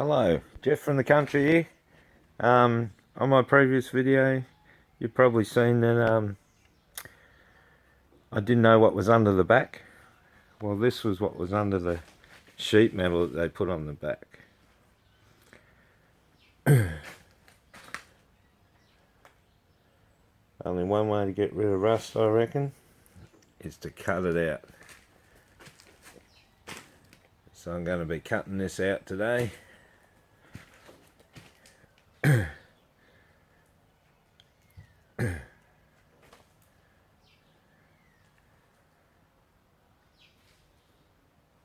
Hello, Jeff from the country here. On my previous video, you've probably seen that I didn't know what was under the back. Well, this was what was under the sheet metal that they put on the back. Only one way to get rid of rust, I reckon, is to cut it out. So I'm going to be cutting this out today.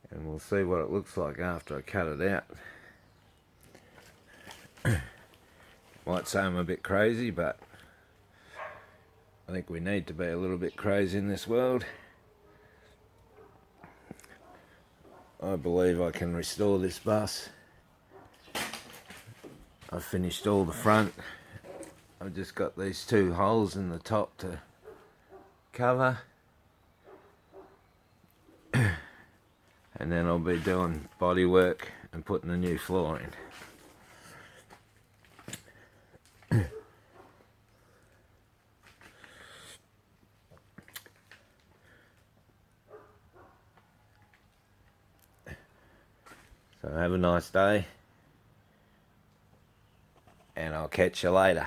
And we'll see what it looks like after I cut it out. Might say I'm a bit crazy, but I think we need to be a little bit crazy in this world. I believe I can restore this bus. I've finished all the front. I've just got these two holes in the top to cover. And then I'll be doing body work and putting the new floor in. So have a nice day, and I'll catch you later.